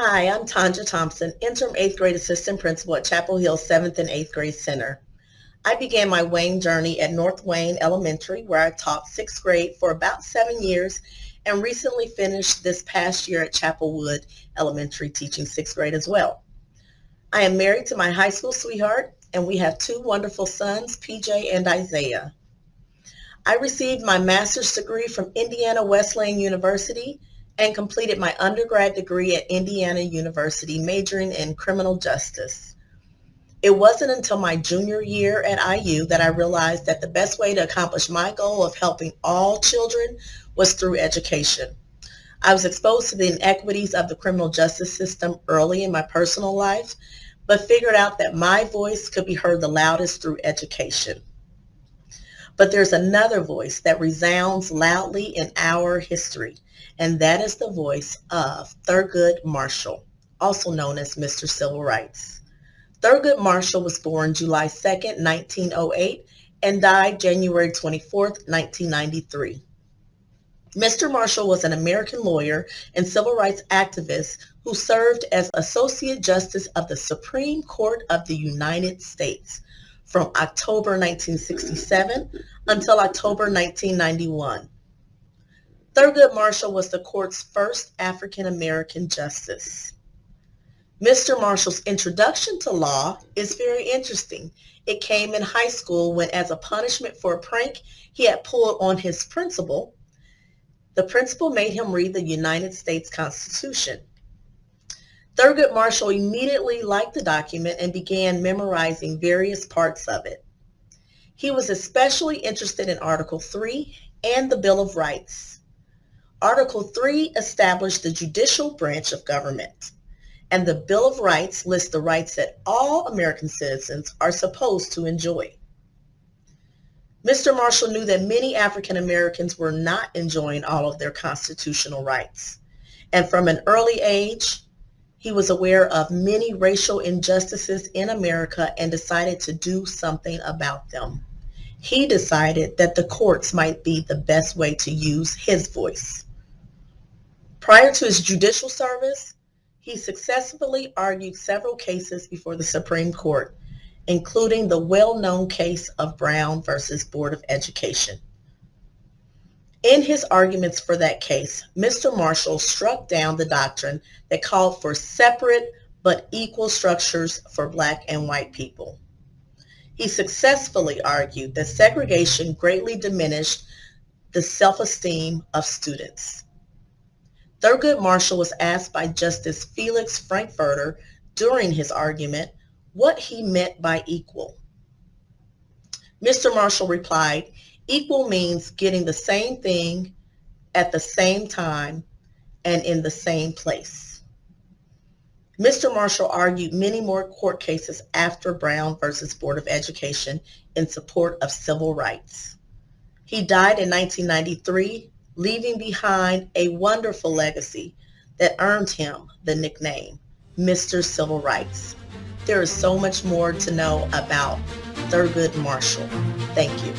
Hi, I'm Tonja Thompson, Interim 8th grade Assistant Principal at Chapel Hill 7th and 8th grade Center. I began my Wayne journey at North Wayne Elementary, where I taught 6th grade for about 7 years and recently finished this past year at Chapelwood Elementary teaching 6th grade as well. I am married to my high school sweetheart, and we have two wonderful sons, PJ and Isaiah. I received my master's degree from Indiana Wesleyan University and completed my undergrad degree at Indiana University, majoring in criminal justice. It wasn't until my junior year at IU that I realized that the best way to accomplish my goal of helping all children was through education. I was exposed to the inequities of the criminal justice system early in my personal life, but figured out that my voice could be heard the loudest through education. But there's another voice that resounds loudly in our history, and that is the voice of Thurgood Marshall, also known as Mr. Civil Rights. Thurgood Marshall was born July 2nd, 1908, and died January 24th, 1993. Mr. Marshall was an American lawyer and civil rights activist who served as Associate Justice of the Supreme Court of the United States from October 1967 until October 1991. Thurgood Marshall was the court's first African American justice. Mr. Marshall's introduction to law is very interesting. It came in high school when, as a punishment for a prank he had pulled on his principal, the principal made him read the United States Constitution. Thurgood Marshall immediately liked the document and began memorizing various parts of it. He was especially interested in Article 3 and the Bill of Rights. Article 3 established the judicial branch of government, and the Bill of Rights lists the rights that all American citizens are supposed to enjoy. Mr. Marshall knew that many African Americans were not enjoying all of their constitutional rights, and from an early age, he was aware of many racial injustices in America and decided to do something about them. He decided that the courts might be the best way to use his voice. Prior to his judicial service, he successfully argued several cases before the Supreme Court, including the well-known case of Brown versus Board of Education. In his arguments for that case, Mr. Marshall struck down the doctrine that called for separate but equal structures for Black and white people. He successfully argued that segregation greatly diminished the self-esteem of students. Thurgood Marshall was asked by Justice Felix Frankfurter during his argument what he meant by equal. Mr. Marshall replied, "Equal means getting the same thing at the same time and in the same place." Mr. Marshall argued many more court cases after Brown versus Board of Education in support of civil rights. He died in 1993, leaving behind a wonderful legacy that earned him the nickname Mr. Civil Rights. There is so much more to know about Thurgood Marshall. Thank you.